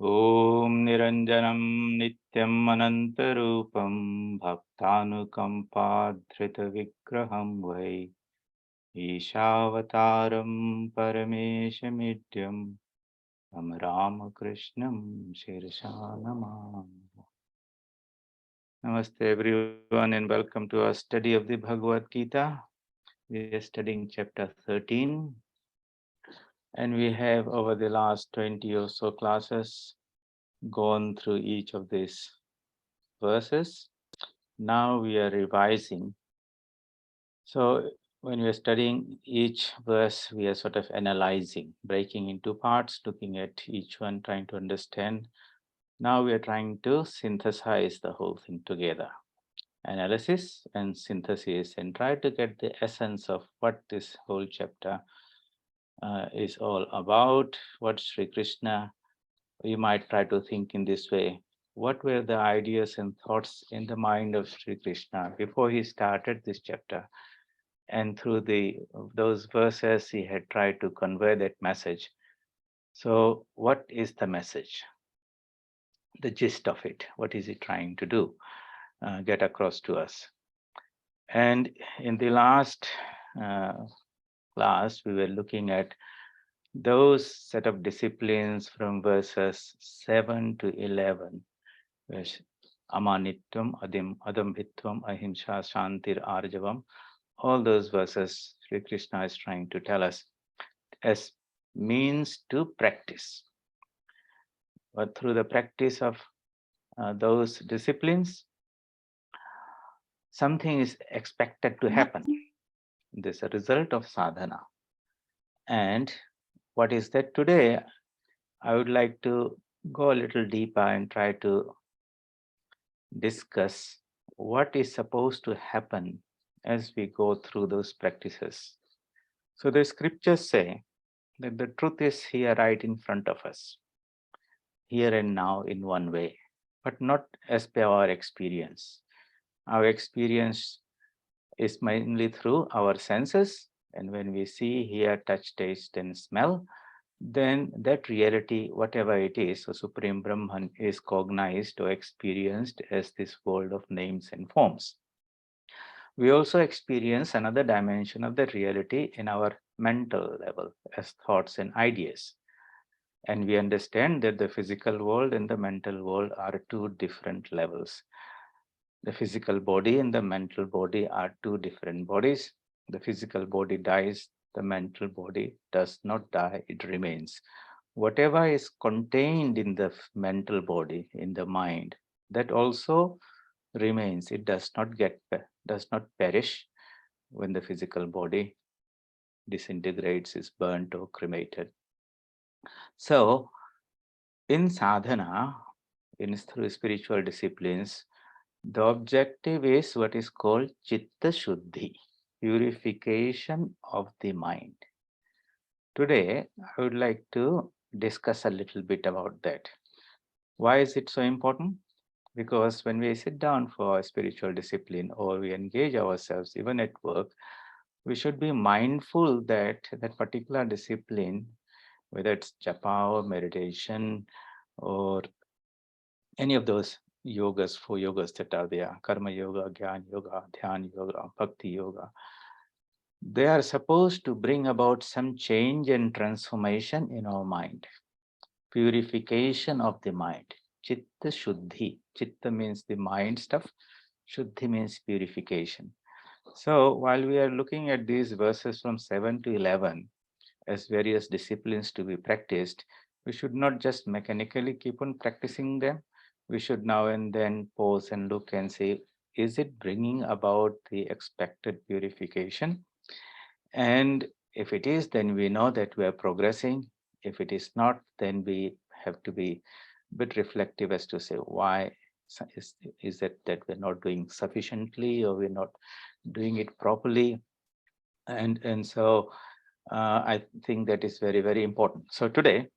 Om Niranjanam Nityam Anantarupam Bhaktanukampadhrita Vigraham Vai Ishavataram Parameshamidyam Tam Ramakrishnam Shirsha. Namaste everyone and welcome to our study of the Bhagavad Gita. We are studying chapter 13 and we have over the last 20 or so classes gone through each of these verses. Now we are revising. So when we are studying each verse, we are sort of analyzing, breaking into parts, looking at each one, trying to understand. Now we are trying to synthesize the whole thing together. Analysis and synthesis, and try to get the essence of what this whole chapter is all about, what Sri Krishna, you might try to think in this way. What were the ideas and thoughts in the mind of Sri Krishna before he started this chapter? And through those verses, he had tried to convey that message. So what is the message? The gist of it. What is he trying to do? Get across to us. And in the last class, we were looking at those set of disciplines from verses 7 to 11, which amanitvam, adambhitvam, ahimsa, shantir, arjavam. All those verses Sri Krishna is trying to tell us as means to practice. But through the practice of those disciplines, something is expected to happen. This is a result of sadhana. And what is that today? I would like to go a little deeper and try to discuss what is supposed to happen as we go through those practices. So the scriptures say that the truth is here right in front of us, here and now in one way, but not as per our experience. Our experience is mainly through our senses, and when we see, hear, touch, taste, and smell, then that reality, whatever it is, so Supreme Brahman, is cognized or experienced as this world of names and forms. We also experience another dimension of that reality in our mental level as thoughts and ideas. And we understand that the physical world and the mental world are two different levels. The physical body and the mental body are two different bodies. The physical body dies, the mental body does not die, it remains. Whatever is contained in the mental body, in the mind, that also remains. It does not perish when the physical body disintegrates, is burnt or cremated. So in sadhana, through spiritual disciplines, the objective is what is called chitta shuddhi, purification of the mind. Today, I would like to discuss a little bit about that. Why is it so important? Because when we sit down for a spiritual discipline or we engage ourselves, even at work, we should be mindful that that particular discipline, whether it's japa or meditation or any of those yogas, 4 yogas that are there, karma yoga, jnana yoga, dhyana yoga, bhakti yoga, they are supposed to bring about some change and transformation in our mind, purification of the mind. Chitta shuddhi. Chitta means the mind stuff. Shuddhi means purification. So while we are looking at these verses from 7 to 11 as various disciplines to be practiced, we should not just mechanically keep on practicing them. We should now and then pause and look and say, is it bringing about the expected purification? And if it is, then we know that we are progressing. If it is not, then we have to be a bit reflective as to say why is it that we're not doing sufficiently or we're not doing it properly. And so I think that is very, very important. So today,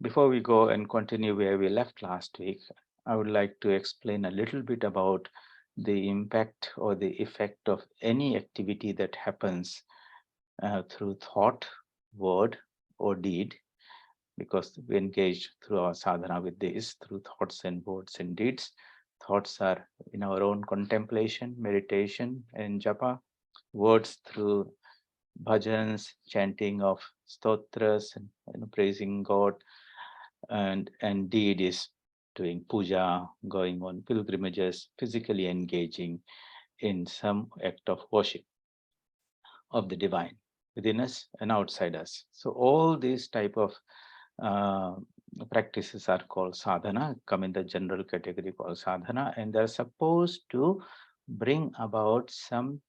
before we go and continue where we left last week, I would like to explain a little bit about the impact or the effect of any activity that happens through thought, word, or deed because we engage through our sadhana with this, through thoughts and words and deeds. Thoughts are in our own contemplation, meditation, and japa. Words through bhajans, chanting of stotras, and praising God, and deed is doing puja, going on pilgrimages, physically engaging in some act of worship of the divine within us and outside us. So all these type of uh, practices are called sadhana, come in the general category called sadhana, and they're supposed to bring about some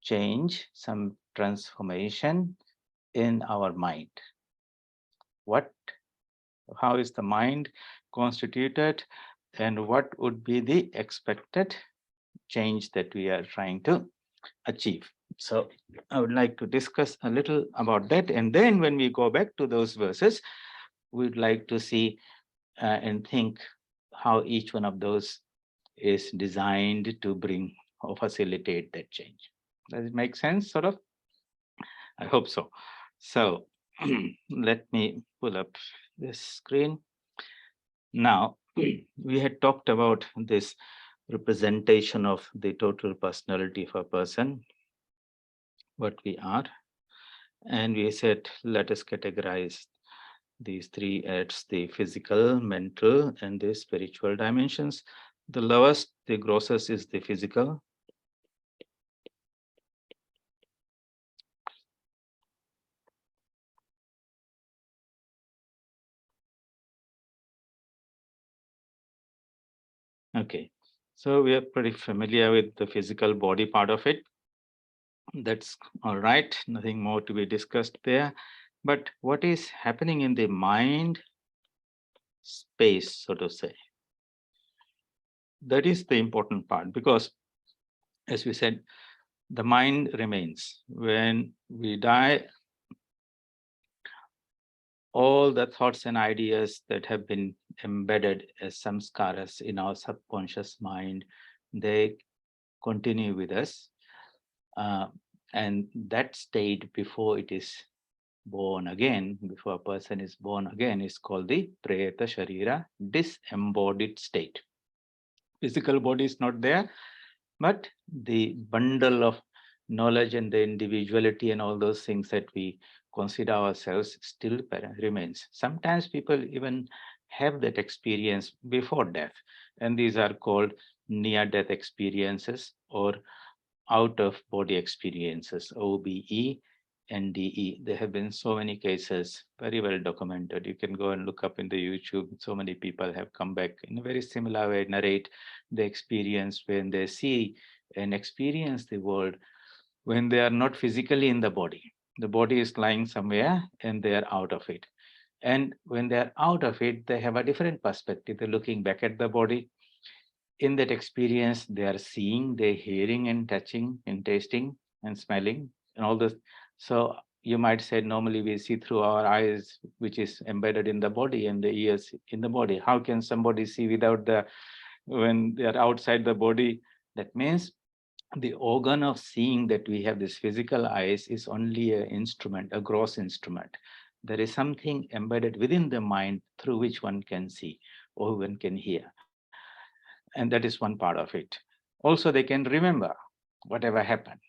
change, some transformation in our mind. What, how is the mind constituted, and what would be the expected change that we are trying to achieve? So I would like to discuss a little about that, and then when we go back to those verses, we'd like to see and think how each one of those is designed to bring or facilitate that change. Does it make sense, sort of? I hope so. So let me pull up this screen. Now, we had talked about this representation of the total personality of a person, what we are. And we said, let us categorize these three as the physical, mental, and the spiritual dimensions. The lowest, the grossest is the physical. Okay, so we are pretty familiar with the physical body part of it. That's all right, nothing more to be discussed there. But what is happening in the mind space, so to say? That is the important part, because as we said, the mind remains. When we die, all the thoughts and ideas that have been embedded as samskaras in our subconscious mind, they continue with us. And that state before it is born again, before a person is born again, is called the preta sharira, disembodied state. Physical body is not there, but the bundle of knowledge and the individuality and all those things that we consider ourselves still remains. Sometimes people even have that experience before death, and these are called near death experiences or out of body experiences, OBE and DE. There have been so many cases, very well documented. You can go and look up in the YouTube. So many people have come back in a very similar way, narrate the experience when they see and experience the world when they are not physically in the body. The body is lying somewhere and they are out of it. And when they are out of it, they have a different perspective. They're looking back at the body. In that experience, they are seeing, they're hearing and touching and tasting and smelling and all this. So you might say normally we see through our eyes, which is embedded in the body, and the ears in the body. How can somebody see without the, when they are outside the body? That means the organ of seeing that we have, this physical eyes, is only an instrument, a gross instrument. There is something embedded within the mind through which one can see or one can hear. And that is one part of it. Also, they can remember whatever happened.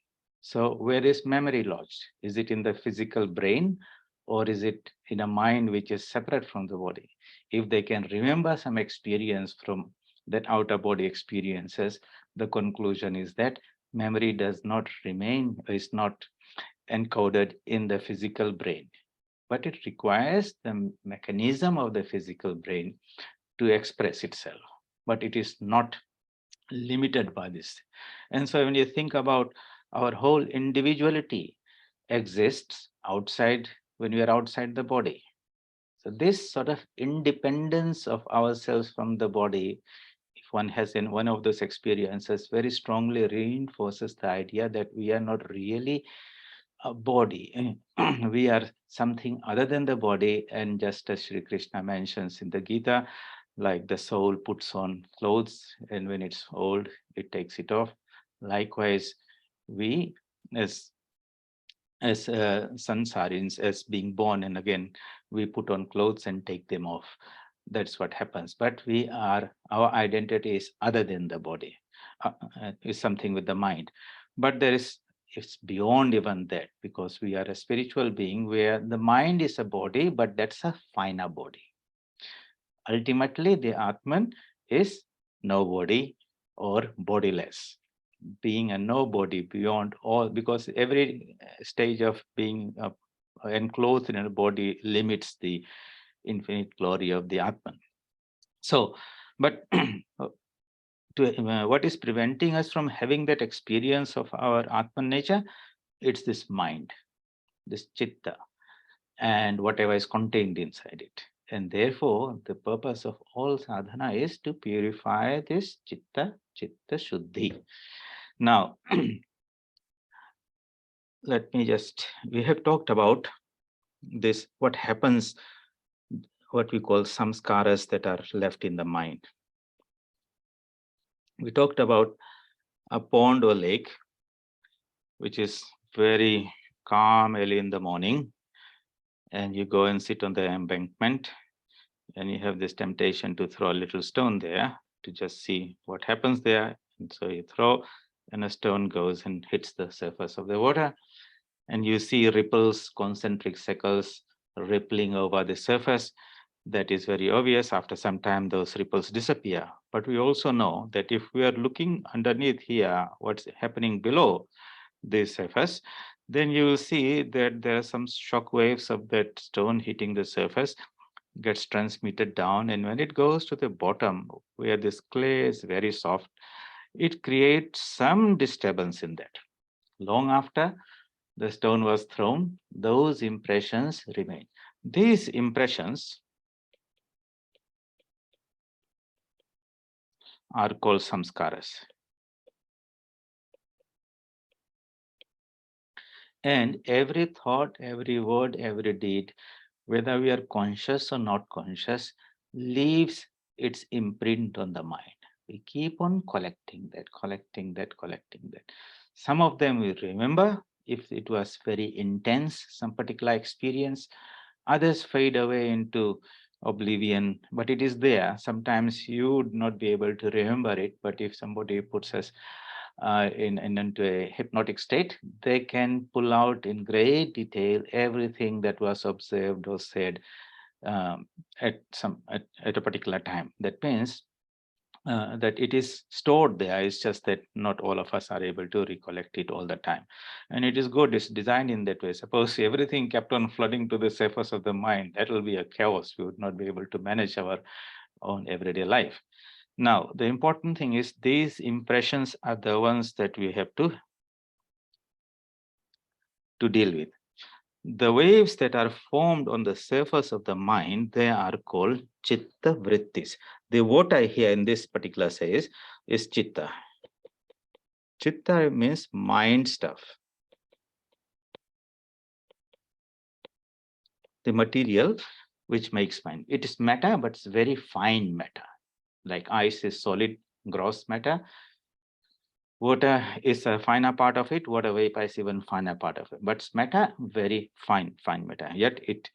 So where is memory lodged? Is it in the physical brain, or is it in a mind which is separate from the body? If they can remember some experience from that outer body experiences, the conclusion is that memory does not remain, is not encoded in the physical brain, but it requires the mechanism of the physical brain to express itself, but it is not limited by this. And so when you think about our whole individuality exists outside, when we are outside the body. So this sort of independence of ourselves from the body, if one has in one of those experiences, very strongly reinforces the idea that we are not really a body. We are something other than the body. And just as Sri Krishna mentions in the Gita, like the soul puts on clothes and when it's old, it takes it off. Likewise, we as as sansarins, as being born, and again we put on clothes and take them off. That's what happens. But our identity is other than the body, is something with the mind. But it's beyond even that, because we are a spiritual being where the mind is a body, but that's a finer body. Ultimately, the Atman is nobody or bodiless, being a nobody beyond all, because every stage of being enclosed in a body limits the infinite glory of the Atman. So, but what is preventing us from having that experience of our Atman nature? It's this mind, this chitta, and whatever is contained inside it. And therefore, the purpose of all sadhana is to purify this chitta shuddhi. Now, we have talked about this, what happens, what we call samskaras that are left in the mind. We talked about a pond or lake, which is very calm early in the morning, and you go and sit on the embankment, and you have this temptation to throw a little stone there to just see what happens there. And so you throw, and a stone goes and hits the surface of the water, and you see ripples, concentric circles rippling over the surface. That is very obvious. After some time, those ripples disappear. But we also know that if we are looking underneath here, what's happening below the surface, then you will see that there are some shock waves of that stone hitting the surface, gets transmitted down, and when it goes to the bottom where this clay is very soft, it creates some disturbance in that. Long after the stone was thrown, those impressions remain. These impressions are called samskaras. And every thought, every word, every deed, whether we are conscious or not conscious, leaves its imprint on the mind. We keep on collecting that, collecting that, collecting that. Some of them we remember if it was very intense, some particular experience. Others fade away into oblivion, but it is there. Sometimes you would not be able to remember it, but if somebody puts us into a hypnotic state, they can pull out in great detail everything that was observed or said at a particular time. That means that it is stored there. It's just that not all of us are able to recollect it all the time. And it is good, it's designed in that way. Suppose everything kept on flooding to the surface of the mind, that will be a chaos. We would not be able to manage our own everyday life. Now, the important thing is these impressions are the ones that we have to deal with. The waves that are formed on the surface of the mind, they are called chitta vrittis. The water here in this particular says is chitta. Chitta means mind stuff. The material which makes mind. It is matter, but it's very fine matter. Like ice is solid, gross matter. Water is a finer part of it. Water vapor is even finer part of it. But matter, very fine matter. Yet it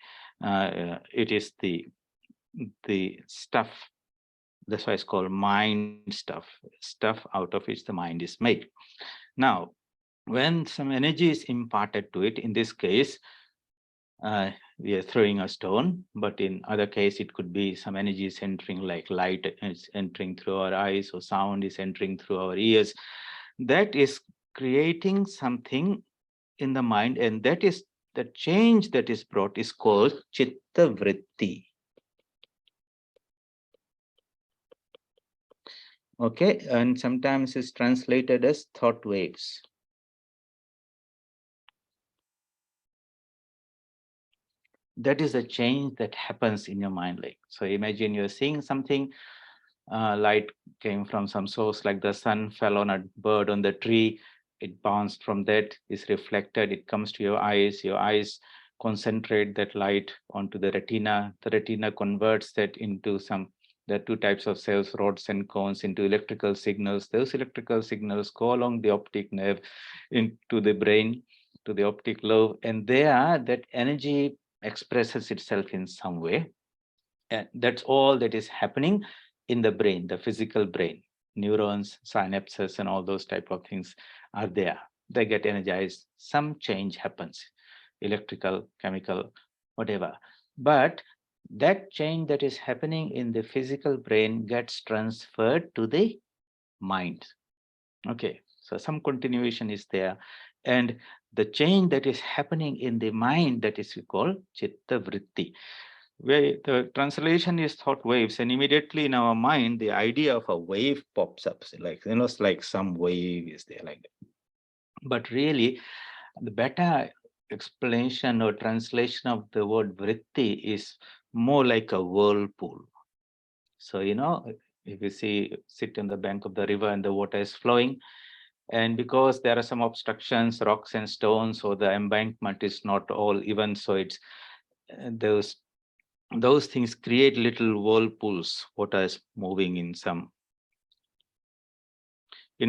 is the stuff. That's why it's called mind stuff out of which the mind is made. Now, when some energy is imparted to it, in this case, we are throwing a stone, but in other case, it could be some energy is entering, like light is entering through our eyes, or sound is entering through our ears. That is creating something in the mind, and that is the change that is brought is called chitta vritti. Okay, and sometimes it's translated as thought waves. That is a change that happens in your mind. Like, so imagine you're seeing something, light came from some source, like the sun fell on a bird on the tree, it bounced from that, is reflected, it comes to your eyes concentrate that light onto the retina converts that into there are two types of cells, rods and cones, into electrical signals. Those electrical signals go along the optic nerve into the brain, to the optic lobe, and there that energy expresses itself in some way. And that's all that is happening in the brain, the physical brain. Neurons, synapses, and all those type of things are there. They get energized. Some change happens, electrical, chemical, whatever. But that change that is happening in the physical brain gets transferred to the mind. Okay, so some continuation is there. And the change that is happening in the mind, that is we call chitta vritti, where the translation is thought waves, and immediately in our mind the idea of a wave pops up, like, it's like some wave is there like that. But really the better explanation or translation of the word vritti is more like a whirlpool. So if you sit on the bank of the river and the water is flowing, and because there are some obstructions, rocks and stones, or the embankment is not all even, so it's those things create little whirlpools. Water is moving in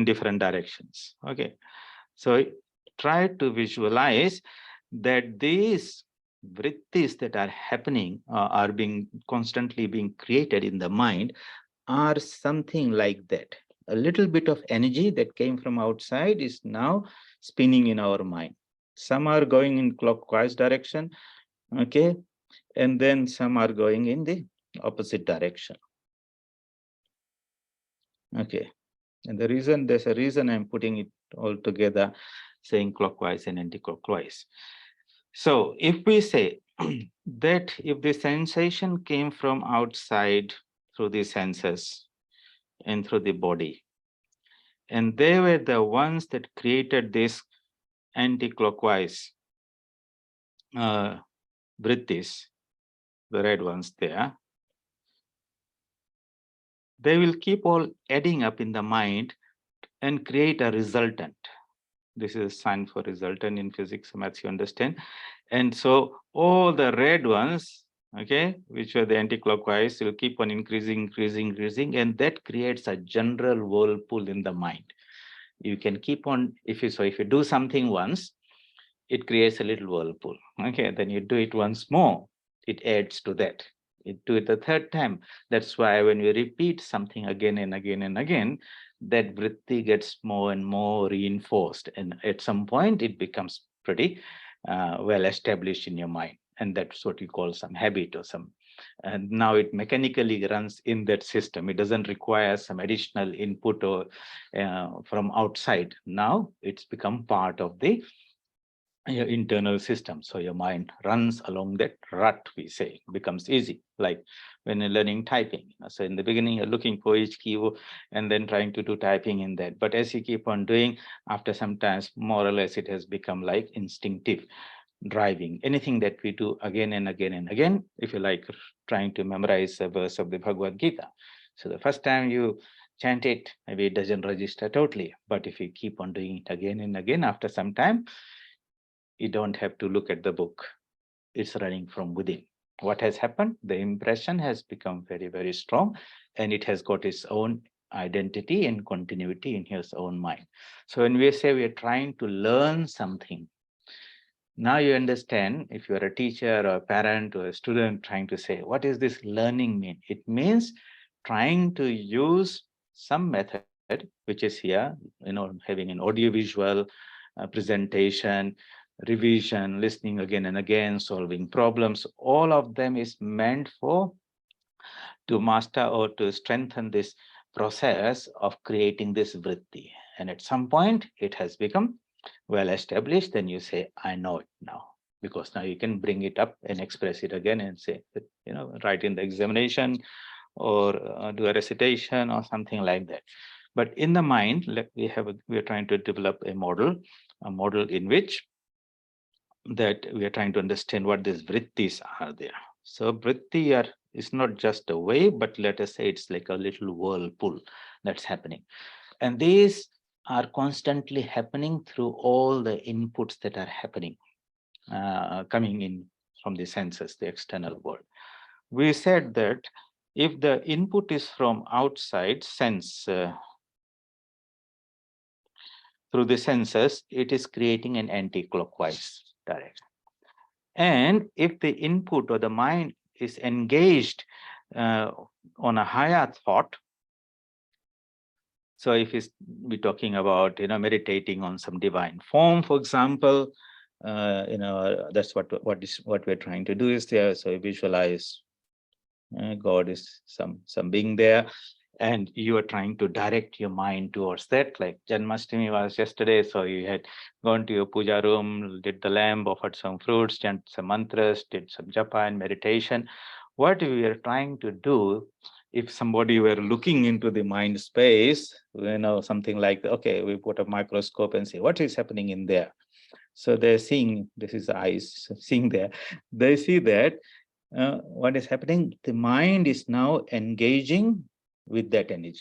different directions. Okay, so try to visualize that these vrittis that are happening, are being constantly being created in the mind, are something like that. A little bit of energy that came from outside is now spinning in our mind. Some are going in clockwise direction, okay, and then some are going in the opposite direction. Okay, and there's a reason I'm putting it all together, saying clockwise and anti-clockwise. So if we say that if the sensation came from outside through the senses and through the body, and they were the ones that created this anti-clockwise vrittis, the red ones there, they will keep all adding up in the mind and create a resultant. This is a sign for resultant in physics, maths, you understand. And so all the red ones, okay, which were the anti-clockwise, will keep on increasing, and that creates a general whirlpool in the mind. You can keep on, if you do something once, it creates a little whirlpool. Okay, then you do it once more, it adds to that. You do it the third time. That's why when we repeat something again and again and again, that vritti gets more and more reinforced. And at some point, it becomes pretty well established in your mind. And that's what you call some habit or some. And now it mechanically runs in that system. It doesn't require some additional input or from outside. Now it's become part of the your internal system. So your mind runs along that rut, we say, becomes easy, like when you're learning typing. So in the beginning, you're looking for each keyword and then trying to do typing in that. But as you keep on doing, after some times, more or less, it has become like instinctive driving. Anything that we do again and again and again, if you like trying to memorize a verse of the Bhagavad Gita. So the first time you chant it, maybe it doesn't register totally. But if you keep on doing it again and again, after some time, you don't have to look at the book. It's running from within. What has happened? The impression has become very, very strong, and it has got its own identity and continuity in his own mind. So when we say we are trying to learn something, now you understand, if you are a teacher or a parent or a student trying to say, what does this learning mean? It means trying to use some method, which is here, having an audiovisual presentation, revision, listening again and again, solving problems. All of them is meant to master or to strengthen this process of creating this vritti. And at some point, it has become well established. Then you say, I know it now, because now you can bring it up and express it again and say, write in the examination or do a recitation or something like that. But in the mind, we are trying to develop a model in which that we are trying to understand what these vrittis are there. So vritti is not just a wave, but let us say it's like a little whirlpool that's happening. And these are constantly happening through all the inputs that are happening, coming in from the senses, the external world. We said that if the input is from outside sense, through the senses, it is creating an anti-clockwise direction. And if the input or the mind is engaged uh, on a higher thought, so if we're talking about, meditating on some divine form, for example, that's what we're trying to do is there. So you visualize God is some being there, and you are trying to direct your mind towards that. Like Janmashtami was yesterday, so you had gone to your puja room, lit the lamp, offered some fruits, chanted some mantras, did some japa and meditation. What we are trying to do, if somebody were looking into the mind space, something like, okay, we put a microscope and see what is happening in there. So they're seeing, this is the eyes seeing there. They see that what is happening, the mind is now engaging with that energy.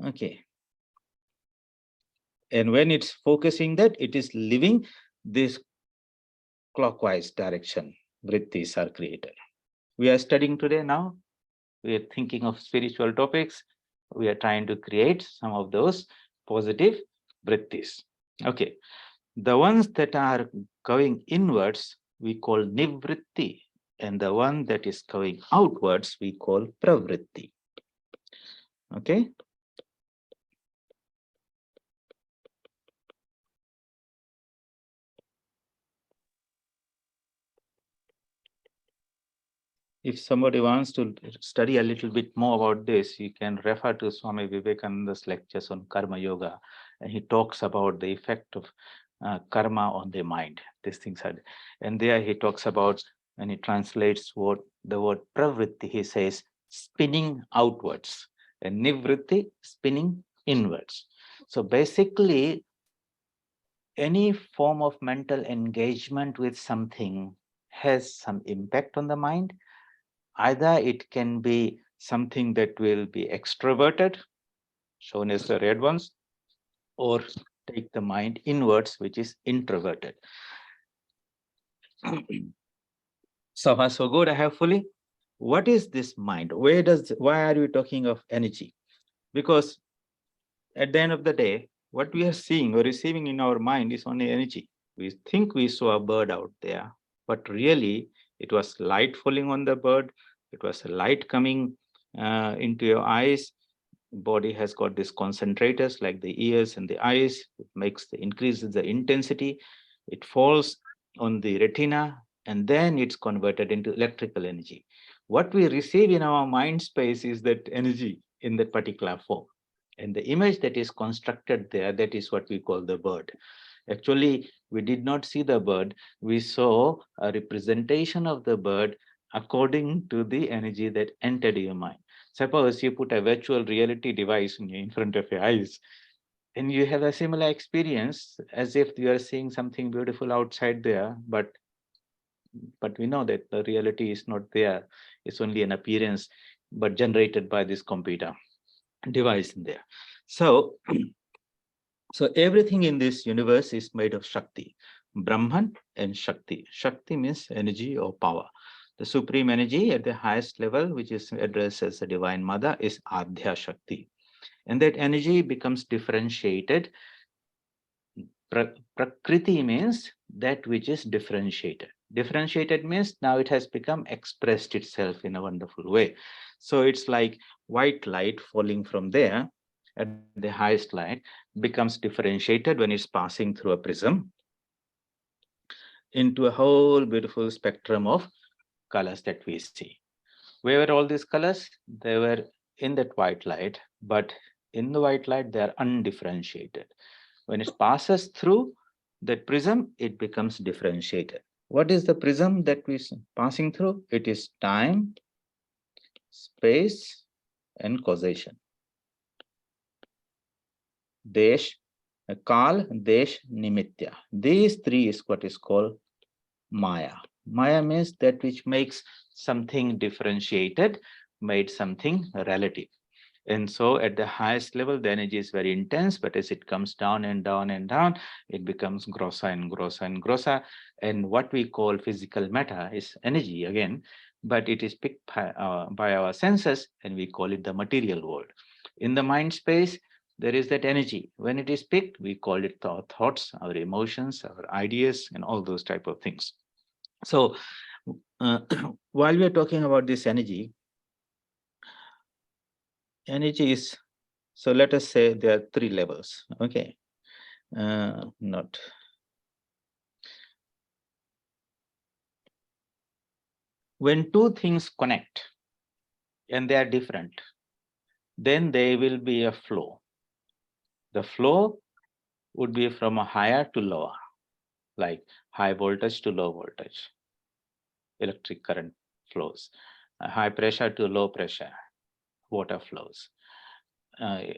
Okay. And when it's focusing that, it is living this clockwise direction. Vrittis are created. We are studying today now. We are thinking of spiritual topics. We are trying to create some of those positive vrittis. Okay. The ones that are going inwards, we call nivritti. And the one that is going outwards, we call pravritti. Okay. If somebody wants to study a little bit more about this, you can refer to Swami Vivekananda's lectures on Karma Yoga. And he talks about the effect of karma on the mind. These things are, and there he talks about, when he translates the word pravritti, he says spinning outwards, and nivritti, spinning inwards. So basically, any form of mental engagement with something has some impact on the mind. Either it can be something that will be extroverted, shown as the red ones, or take the mind inwards, which is introverted. So far, so good. I have fully. What is this mind? Why are we talking of energy? Because at the end of the day, what we are seeing or receiving in our mind is only energy. We think we saw a bird out there, but really it was light falling on the bird. It was light coming into your eyes. Body has got these concentrators like the ears and the eyes. It increases the intensity. It falls on the retina, and then it's converted into electrical energy. What we receive in our mind space is that energy in that particular form. And the image that is constructed there, that is what we call the bird. Actually, we did not see the bird. We saw a representation of the bird according to the energy that entered your mind. Suppose you put a virtual reality device in front of your eyes, and you have a similar experience as if you are seeing something beautiful outside there, but we know that the reality is not there. It's only an appearance, but generated by this computer device in there. So, so everything in this universe is made of Shakti, Brahman and Shakti. Shakti means energy or power. The supreme energy at the highest level, which is addressed as the Divine Mother, is Adhya Shakti. And that energy becomes differentiated. Prakriti means that which is differentiated. Differentiated means now it has become expressed itself in a wonderful way. So it's like white light falling from there at the highest light becomes differentiated when it's passing through a prism into a whole beautiful spectrum of colors that we see. Where were all these colors? They were in that white light, but in the white light, they are undifferentiated. When it passes through that prism, it becomes differentiated. What is the prism that we are passing through? It is time, space, and causation. Desh, Kal, Desh, Nimitya. These three is what is called Maya. Maya means that which makes something differentiated, made something relative. And so at the highest level, the energy is very intense, but as it comes down and down and down, it becomes grosser and grosser and grosser. And what we call physical matter is energy again, but it is picked by our senses, and we call it the material world. In the mind space, there is that energy. When it is picked, we call it our thoughts, our emotions, our ideas, and all those type of things. So uh, while we are talking about this energy is, so let us say there are three levels. Okay. Not when two things connect and they are different, then there will be a flow. The flow would be from a higher to lower, like high voltage to low voltage, electric current flows, high pressure to low pressure, water flows,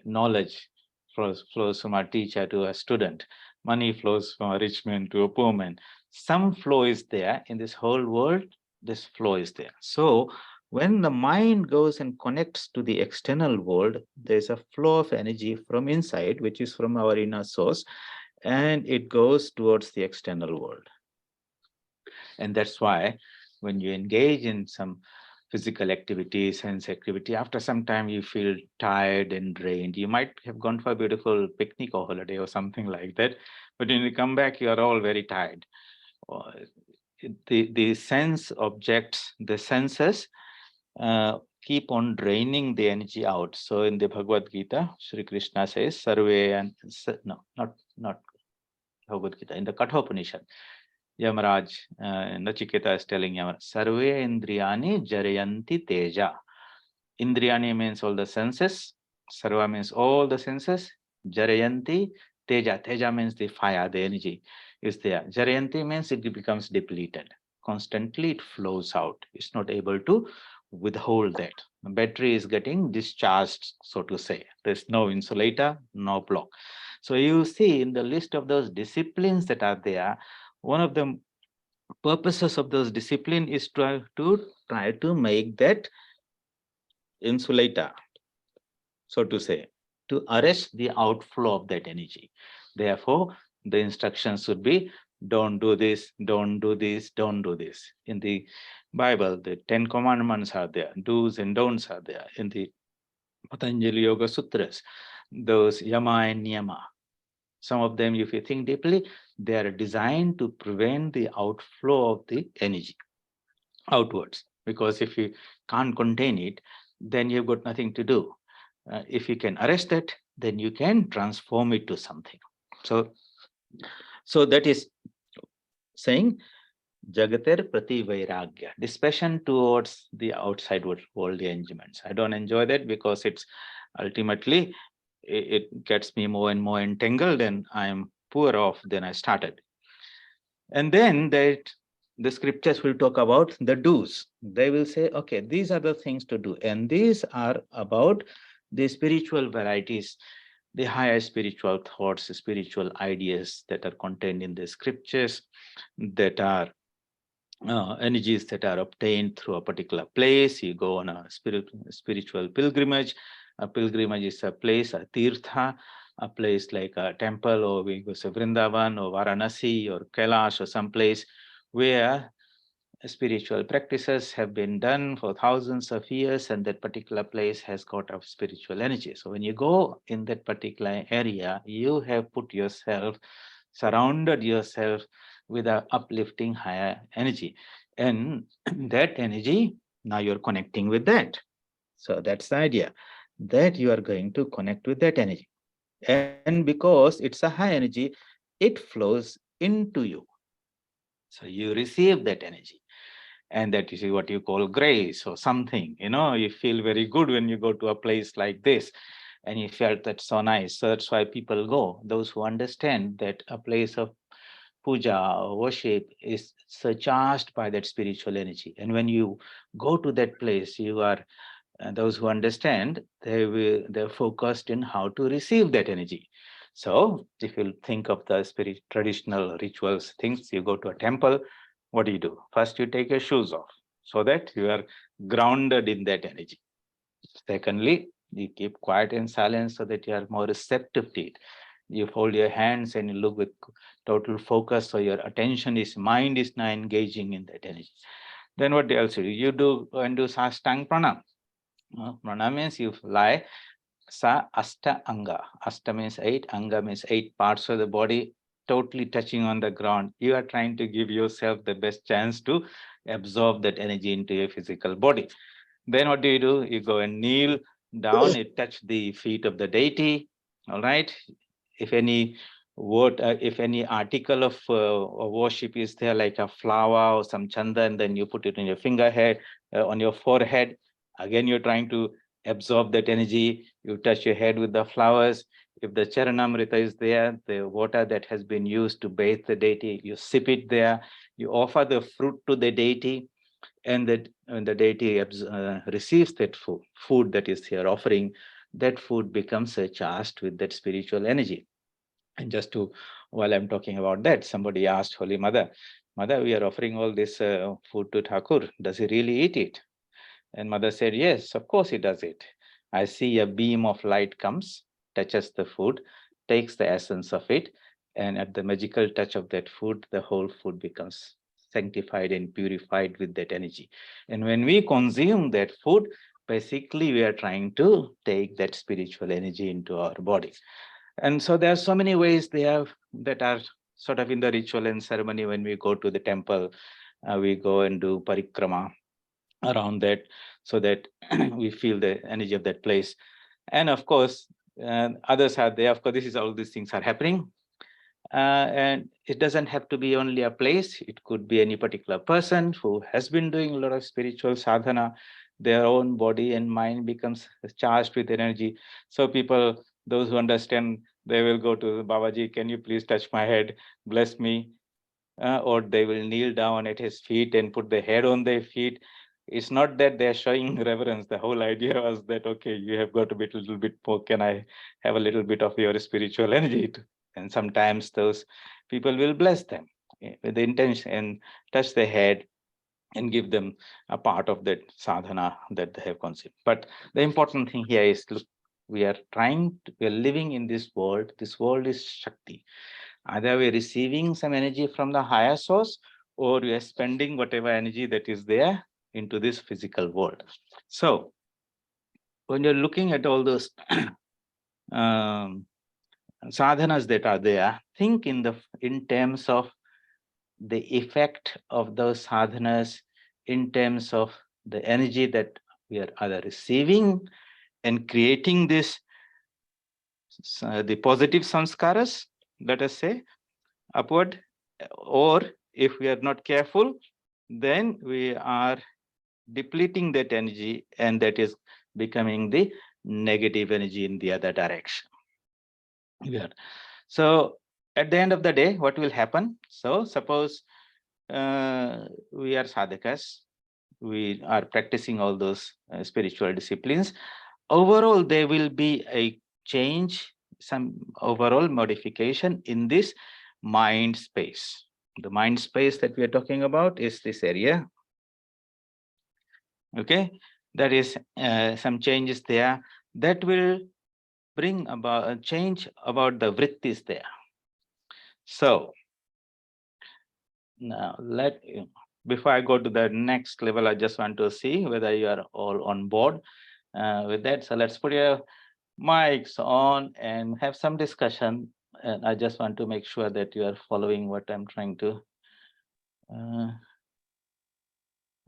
knowledge flows from a teacher to a student, money flows from a rich man to a poor man. Some flow is there in this whole world, this flow is there. So when the mind goes and connects to the external world, there's a flow of energy from inside, which is from our inner source, and it goes towards the external world. And that's why when you engage in some physical activity, sense activity, after some time you feel tired and drained. You might have gone for a beautiful picnic or holiday or something like that, but when you come back, you are all very tired. Uh, the sense objects, the senses, keep on draining the energy out. So in the Bhagavad Gita, Sri Krishna says, "Sarve," and no, not Bhagavad Gita, in the Kathopanishad, Yamaraj, Nachiketa is telling Yamaraj, "Sarve indriyani jarayanti teja." Indriyani means all the senses. Sarva means all the senses. Jarayanti teja. Teja means the fire, the energy is there. Jarayanti means it becomes depleted. Constantly it flows out. It's not able to withhold that. The battery is getting discharged, so to say. There's no insulator, no block. So you see in the list of those disciplines that are there, one of the purposes of those discipline is to try to make that insulator, so to say, to arrest the outflow of that energy. Therefore, the instructions should be don't do this, don't do this, don't do this. In the Bible, the 10 commandments are there, do's and don'ts are there. In the Patanjali Yoga Sutras, those yama and niyama. Some of them, if you think deeply, they are designed to prevent the outflow of the energy outwards. Because if you can't contain it, then you've got nothing to do. If you can arrest it, then you can transform it to something. So that is saying Jagater Prati Vairagya, dispassion towards the outside world enjoyments. I don't enjoy that because it's ultimately it gets me more and more entangled, and I am poorer off than I started. And then the scriptures will talk about the do's. They will say, okay, these are the things to do. And these are about the spiritual varieties, the higher spiritual thoughts, spiritual ideas that are contained in the scriptures, that are energies that are obtained through a particular place. You go on a spiritual pilgrimage. A pilgrimage is a place, a tirtha, a place like a temple, or we go to Vrindavan or Varanasi or Kailash or some place where spiritual practices have been done for thousands of years, and that particular place has got a spiritual energy. So when you go in that particular area, you have put yourself, surrounded yourself with a uplifting higher energy, and that energy, now you're connecting with that. So that's the idea, that you are going to connect with that energy, and because it's a high energy, it flows into you. So you receive that energy, and that is what you call grace or something. You feel very good when you go to a place like this, and you felt that's so nice. So that's why people go, those who understand that a place of puja or worship is surcharged by that spiritual energy. And when you go to that place, you are those who understand, they're focused in how to receive that energy. So if you think of the spirit traditional rituals things, you go to a temple, what do? First, you take your shoes off so that you are grounded in that energy. Secondly, you keep quiet and silent so that you are more receptive to it. You fold your hands and you look with total focus, so your mind is now engaging in that energy. Then what else you do? You do and do sastang pranam. Pranam means you lie Sa Asta Anga. Asta means 8, Anga means 8 parts of the body, totally touching on the ground. You are trying to give yourself the best chance to absorb that energy into your physical body. Then what do? You go and kneel down, you touch the feet of the deity. All right. If any word, if any article of worship is there, like a flower or some chandan, then you put it on your finger head, on your forehead. Again, you're trying to absorb that energy. You touch your head with the flowers. If the charanamrita is there, the water that has been used to bathe the deity, you sip it there. You offer the fruit to the deity, and that when the deity receives that food that is here offering, that food becomes charged with that spiritual energy. And just to, while I'm talking about that, somebody asked Holy Mother, Mother, we are offering all this food to Thakur. Does he really eat it? And Mother said, yes, of course he does it. I see a beam of light comes, touches the food, takes the essence of it, and at the magical touch of that food, the whole food becomes sanctified and purified with that energy. And when we consume that food, basically we are trying to take that spiritual energy into our body. And so there are so many ways they have that are sort of in the ritual and ceremony. When we go to the temple, we go and do parikrama around that, so that we feel the energy of that place. And of course, others are there. Of course, this is all these things are happening. And it doesn't have to be only a place. It could be any particular person who has been doing a lot of spiritual sadhana. Their own body and mind becomes charged with energy. So people, those who understand, they will go to Babaji, can you please touch my head, bless me? Or they will kneel down at his feet and put the head on their feet. It's not that they're showing reverence. The whole idea was that, okay, you have got a little bit more. Can I have a little bit of your spiritual energy? And sometimes those people will bless them with the intention and touch the head and give them a part of that sadhana that they have conceived. But the important thing here is, look, we are living in this world. This world is Shakti. Either we're receiving some energy from the higher source, or we are spending whatever energy that is there into this physical world. So when you're looking at all those um, sadhanas that are there, think in terms of the effect of those sadhanas, in terms of the energy that we are either receiving and creating this the positive samskaras, let us say, upward, or if we are not careful, then we are depleting that energy, and that is becoming the negative energy in the other direction. Yeah. So at the end of the day, what will happen? So suppose we are sadhakas, we are practicing all those spiritual disciplines. Overall, there will be a change, some overall modification in this mind space. The mind space that we are talking about is this area. Okay, there is some changes there that will bring about a change about the vrittis there. So now before I go to the next level, I just want to see whether you are all on board with that. So let's put your mics on and have some discussion. And I just want to make sure that you are following what I'm trying to.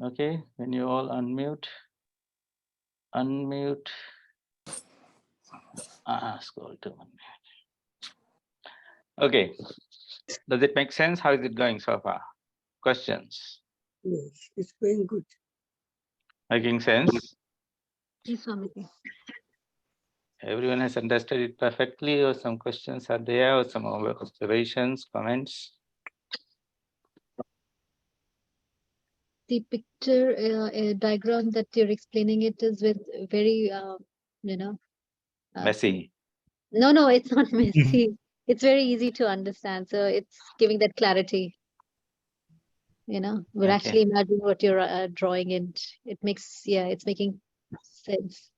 Okay, when you all unmute. Scroll to unmute. Okay, does it make sense? How is it going so far? Questions? Yes, it's going good. Making sense? Yes, Swamiji. Everyone has understood it perfectly, or some questions are there, or some observations, comments? The picture diagram that you're explaining it is with very, Messy. No, it's not messy. It's very easy to understand. So it's giving that clarity. We're Okay. actually imagining what you're drawing, and it's making sense.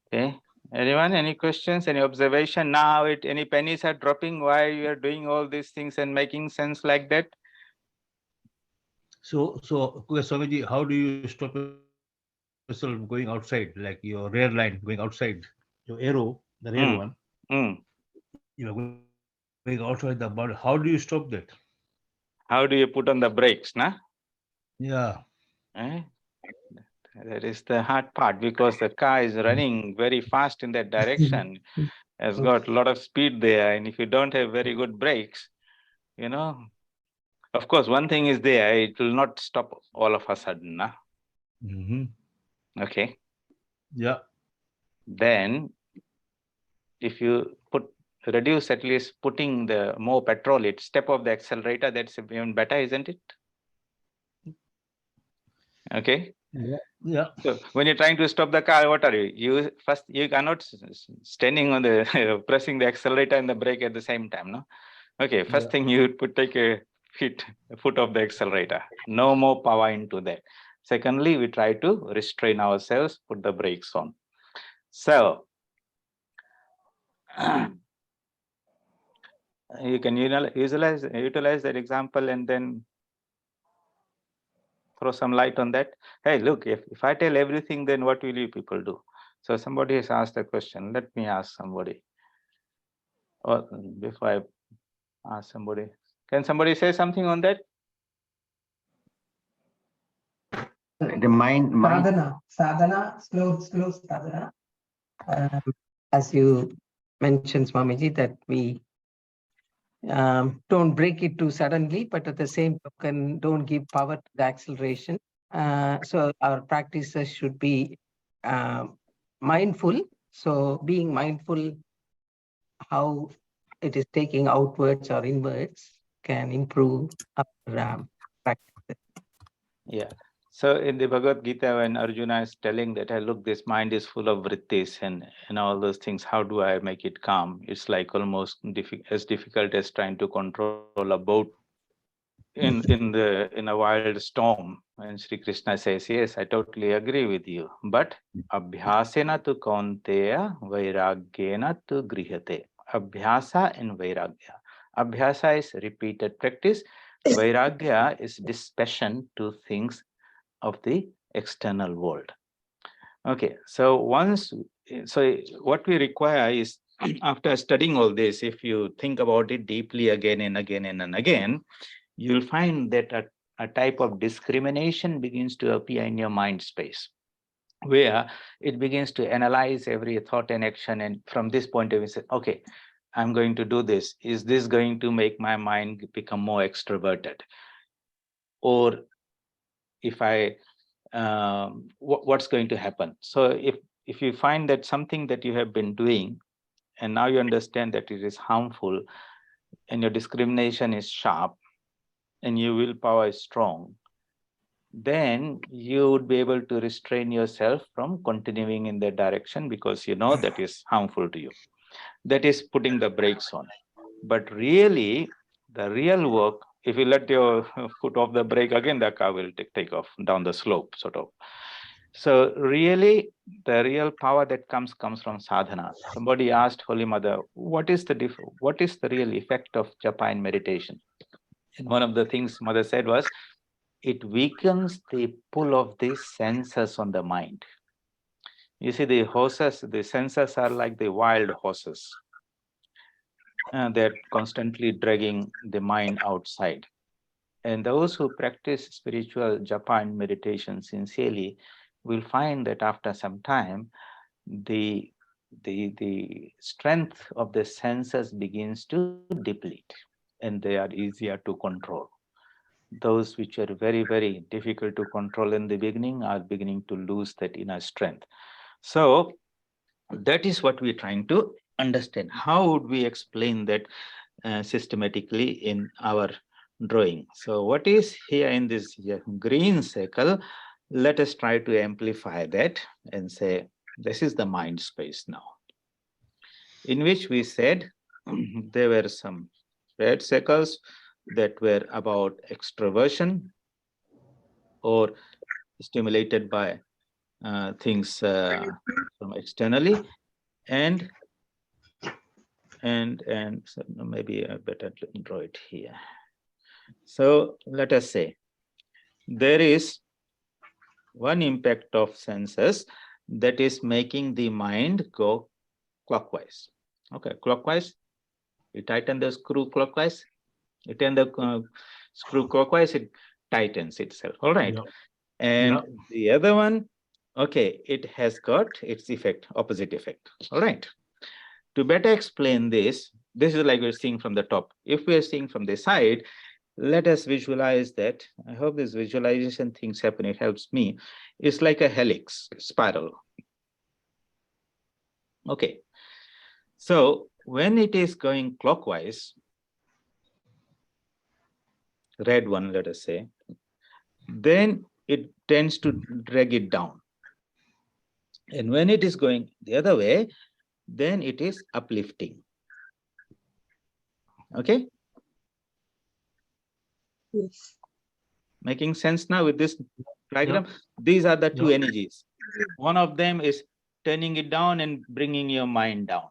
Okay. Anyone, any questions, any observation? Now, any pennies are dropping while you are doing all these things and making sense like that? So Swamiji, how do you stop yourself going outside, like your rear line going outside? your arrow, the red one, Mm. you are going outside the boundary. How do you stop that? How do you put on the brakes, na? Yeah. Eh? That is the hard part, because the car is running very fast in that direction, has got a lot of speed there, and if you don't have very good brakes, you know, of course, one thing is there, it will not stop all of a sudden, na? Mm-hmm. Okay. Yeah. Then if you reduce, at least putting the more petrol, it step off the accelerator, that's even better, isn't it? Okay. Yeah. Yeah. So when you're trying to stop the car, what are you? You first, you cannot standing on the pressing the accelerator and the brake at the same time, no? Okay, first Yeah. thing you put take a foot of the accelerator. No more power into that. Secondly, we try to restrain ourselves, put the brakes on. So you can utilize that example and then throw some light on that. Hey, look, if I tell everything, then what will you people do? So somebody has asked a question. Let me ask somebody. Or before I ask somebody, can somebody say something on that? The mind. Sadhana, slow sadhana. As you mentioned, Swamiji, that we don't break it too suddenly, but at the same token, don't give power to the acceleration. So our practices should be mindful. So being mindful how it is taking outwards or inwards can improve our practice. Yeah. So in the Bhagavad Gita, when Arjuna is telling that, hey, look, this mind is full of vrittis and all those things, how do I make it calm? It's like almost as difficult as trying to control a boat in a wild storm. And Sri Krishna says, yes, I totally agree with you. But abhyasena tu kaunteya vairagyena tu grihate. Abhyasa and vairagya. Abhyasa is repeated practice. Vairagya is dispassion to things of the external world. Okay, so what we require is, after studying all this, if you think about it deeply again and again and again, you'll find that a type of discrimination begins to appear in your mind space, where it begins to analyze every thought and action, and from this point of view, say, okay, I'm going to do this. Is this going to make my mind become more extroverted? Or if I what's going to happen? So if you find that something that you have been doing and now you understand that it is harmful, and your discrimination is sharp and your willpower is strong, then you would be able to restrain yourself from continuing in that direction, because you know that is harmful to you. That is putting the brakes on. But really, the real work, if you let your foot off the brake, again the car will take off down the slope, sort of. So really, the real power that comes from sadhana. Somebody asked Holy Mother, what is the real effect of japa in meditation? And one of the things Mother said was, it weakens the pull of the senses on the mind. You see, the senses are like the wild horses. They're constantly dragging the mind outside. And those who practice spiritual japa and meditation sincerely will find that after some time, the strength of the senses begins to deplete, and they are easier to control. Those which are very, very difficult to control in the beginning are beginning to lose that inner strength. So that is what we're trying to understand. How would we explain that systematically in our drawing? So what is here in this green circle? Let us try to amplify that and say, this is the mind space now, in which we said there were some red circles that were about extroversion or stimulated by things from externally, and so maybe I better draw it here. So let us say there is one impact of senses that is making the mind go clockwise. Okay, clockwise. You tighten the screw clockwise. You turn the screw clockwise, it tightens itself. All right. Yeah. And Yeah. the other one, okay, it has got its effect, opposite effect. All right. To better explain this, this is like we're seeing from the top. If we're seeing from the side, let us visualize that. I hope this visualization things happen. It helps me. It's like a helix spiral. Okay. So when it is going clockwise, red one, let us say, then it tends to drag it down. And when it is going the other way, then it is uplifting. Okay? Yes. Making sense now with this diagram? Yeah. These are the two energies. One of them is turning it down and bringing your mind down.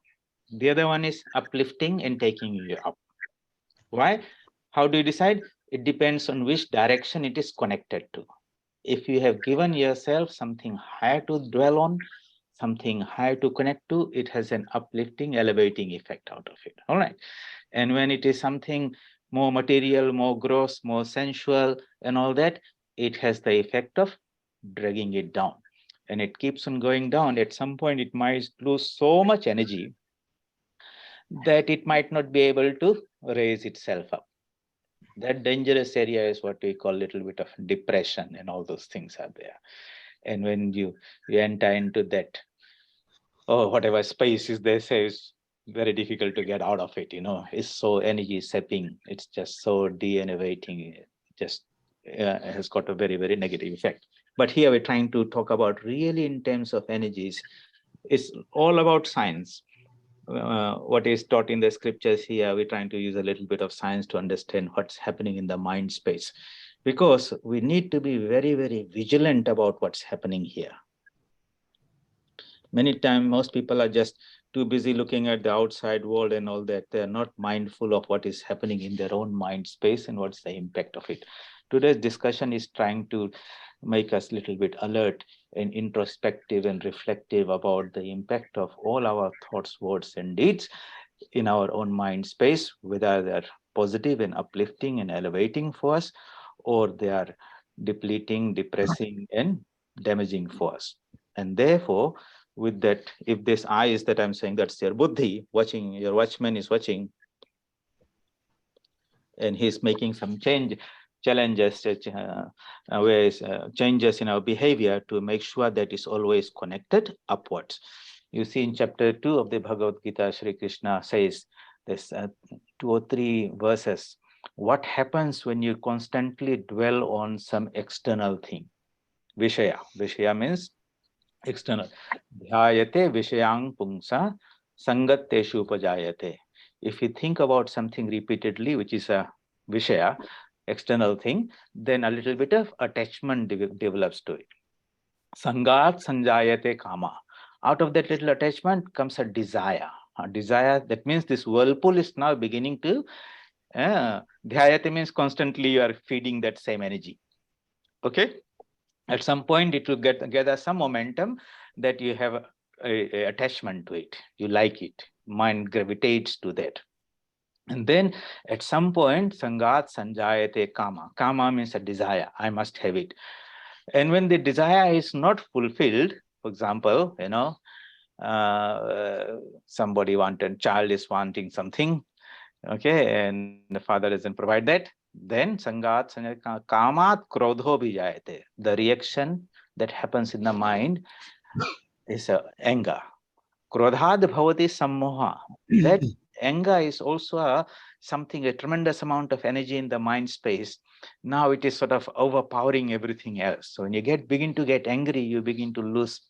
The other one is uplifting and taking you up. Why? How do you decide? It depends on which direction it is connected to. If you have given yourself something higher to dwell on, something higher to connect to, it has an uplifting, elevating effect out of it. All right. And when it is something more material, more gross, more sensual, and all that, it has the effect of dragging it down. And it keeps on going down. At some point, it might lose so much energy that it might not be able to raise itself up. That dangerous area is what we call a little bit of depression, and all those things are there. And when you enter into that, or whatever space is there, say, is very difficult to get out of it. It's so energy sapping. It's just so de-enervating. It just has got a very, very negative effect. But here we're trying to talk about really in terms of energies. It's all about science. What is taught in the scriptures here, we're trying to use a little bit of science to understand what's happening in the mind space, because we need to be very, very vigilant about what's happening here. Many times, most people are just too busy looking at the outside world and all that. They're not mindful of what is happening in their own mind space and what's the impact of it. Today's discussion is trying to make us a little bit alert and introspective and reflective about the impact of all our thoughts, words, and deeds in our own mind space, whether they're positive and uplifting and elevating for us, or they are depleting, depressing, and damaging for us. And therefore, with that, if this eye is that I'm saying, that's your buddhi watching, your watchman is watching, and he's making some challenges, changes in our behavior to make sure that it's always connected upwards. You see in chapter 2 of the Bhagavad Gita, Shri Krishna says this 2 or 3 verses. What happens when you constantly dwell on some external thing? Vishaya. Vishaya means external. Dhyayate vishayang pungsa sangatteshu upajayate. If you think about something repeatedly, which is a vishaya, external thing, then a little bit of attachment develops to it. Sangat sanjayate kama. Out of that little attachment comes a desire. A desire, that means this whirlpool is now beginning to, dhyayate means constantly you are feeding that same energy. Okay? At some point, it will gather some momentum that you have a attachment to it. You like it. Mind gravitates to that. And then at some point, sangat sanjayate kama. Kama means a desire. I must have it. And when the desire is not fulfilled, for example, somebody wanted, child is wanting something, okay, and the father doesn't provide that, then sangat kamat krodho bhijayate. The reaction that happens in the mind is anger. Krodhad bhavati sammoha. That anger is also a tremendous amount of energy in the mind space. Now it is sort of overpowering everything else. So when you begin to get angry, you begin to lose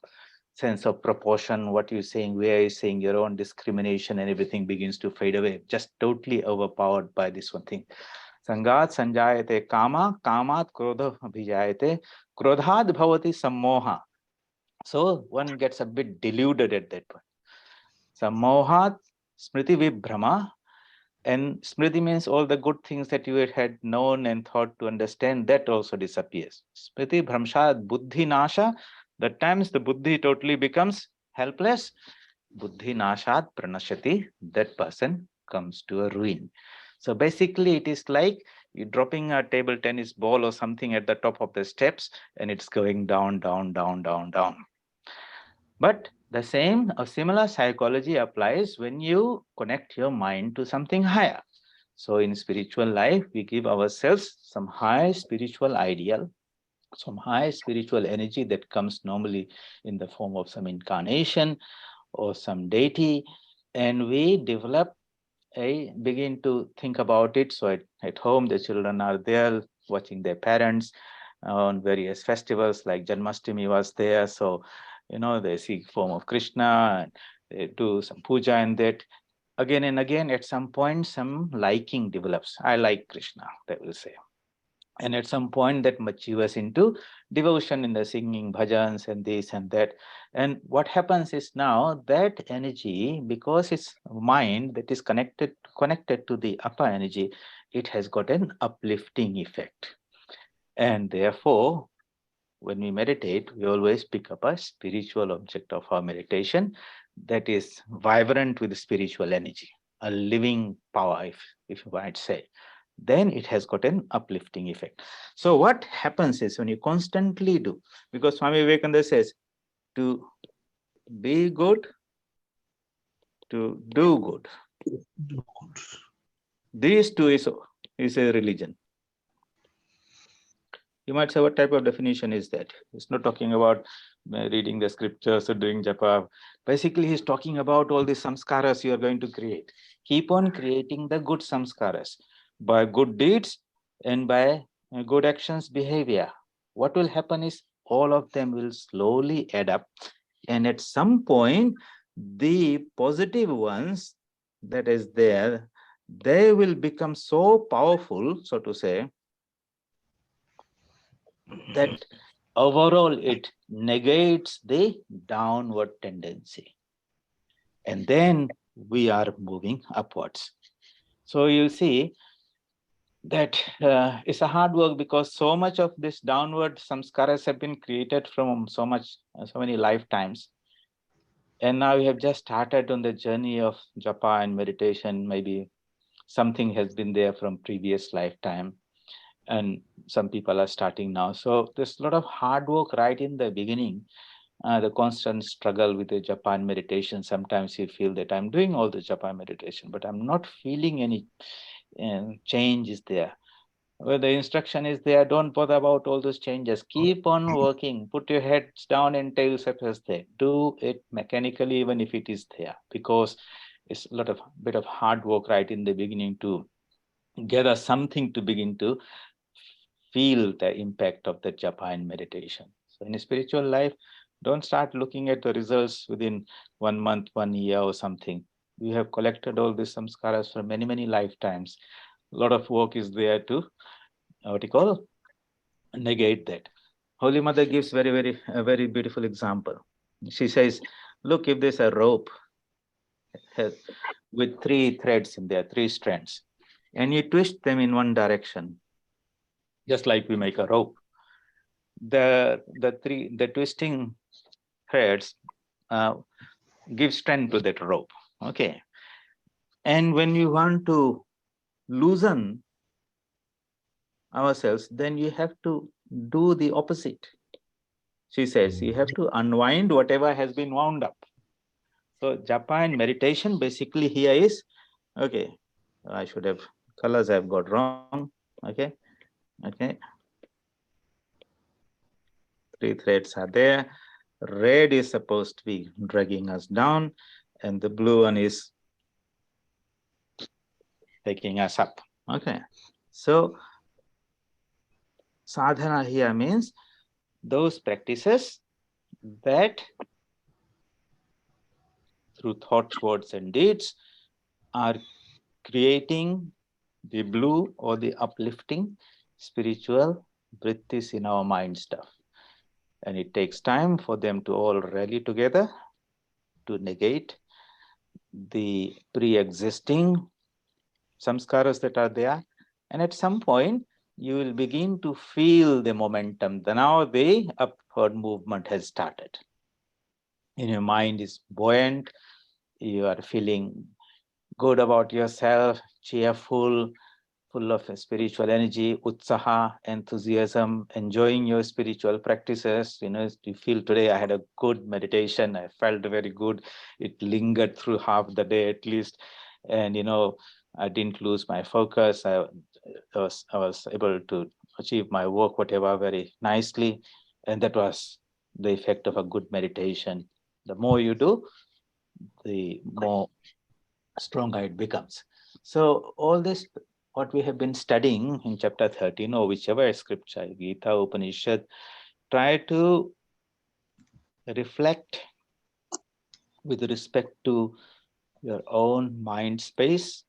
sense of proportion, what you're saying, where you're saying, your own discrimination, and everything begins to fade away, just totally overpowered by this one thing. Sangat sanjayate kama, kamat krodha bhijayate, krodhad bhavati sammoha. So one gets a bit deluded at that point. Sammohat smriti vibhrama. And smriti means all the good things that you had known and thought to understand, that also disappears. Smriti bhramshat buddhi nasha. That times the buddhi totally becomes helpless, buddhi nashat pranashati, that person comes to a ruin. So basically it is like you dropping a table tennis ball or something at the top of the steps and it's going down, down, down, down, down. But the same or similar psychology applies when you connect your mind to something higher. So in spiritual life, we give ourselves some high spiritual ideal, some high spiritual energy that comes normally in the form of some incarnation or some deity, and we develop begin to think about it. So at home, the children are there watching their parents on various festivals like Janmashtami was there. So, they see form of Krishna, and they do some puja and that. Again and again, at some point, some liking develops. I like Krishna, they will say. And at some point that matures into devotion in the singing bhajans and this and that. And what happens is now that energy, because it's mind that is connected to the upper energy, it has got an uplifting effect. And therefore, when we meditate, we always pick up a spiritual object of our meditation that is vibrant with spiritual energy, a living power, if you might say. Then it has got an uplifting effect. So what happens is when you constantly do, because Swami Vivekananda says, to be good, to do good. These two is a religion. You might say, what type of definition is that? It's not talking about reading the scriptures or doing japa. Basically, he's talking about all the samskaras you are going to create. Keep on creating the good samskaras by good deeds and by good actions, behavior. What will happen is all of them will slowly add up. And at some point, the positive ones that is there, they will become so powerful, so to say, that overall it negates the downward tendency. And then we are moving upwards. So you see that it's a hard work because so much of this downward samskaras have been created from so many lifetimes. And now we have just started on the journey of japa and meditation. Maybe something has been there from previous lifetime, and some people are starting now. So there's a lot of hard work right in the beginning, the constant struggle with the japa and meditation. Sometimes you feel that I'm doing all the japa and meditation, but I'm not feeling any change is there. Well, the instruction is there, don't bother about all those changes. Keep on working. Put your heads down and tails up as there. Do it mechanically, even if it is there, because it's a bit of hard work right in the beginning to gather something to begin to feel the impact of the japa and meditation. So in a spiritual life, don't start looking at the results within 1 month, 1 year or something. We have collected all these samskaras for many, many lifetimes. A lot of work is there to negate that. Holy Mother gives a very beautiful example. She says, look, if there's a rope with 3 threads in there, 3 strands, and you twist them in one direction, just like we make a rope, the twisting threads give strength to that rope. Okay. And when you want to loosen ourselves, then you have to do the opposite. She says you have to unwind whatever has been wound up. So japa and meditation basically here is, okay, I should have colors I've got wrong. Okay. 3 threads are there. Red is supposed to be dragging us down, and the blue one is taking us up. Okay. So sadhana here means those practices that through thoughts, words, and deeds are creating the blue or the uplifting spiritual vrittis in our mind stuff. And it takes time for them to all rally together to negate the pre-existing samskaras that are there. And at some point, you will begin to feel the momentum. Now the upward movement has started. And your mind is buoyant, you are feeling good about yourself, cheerful, full of spiritual energy, utsaha, enthusiasm, enjoying your spiritual practices. You feel today I had a good meditation. I felt very good. It lingered through half the day at least. And, I didn't lose my focus. I was able to achieve my work, whatever, very nicely. And that was the effect of a good meditation. The more you do, the more stronger it becomes. So all this, what we have been studying in chapter 13 or whichever scripture, Gita, Upanishad, try to reflect with respect to your own mind space,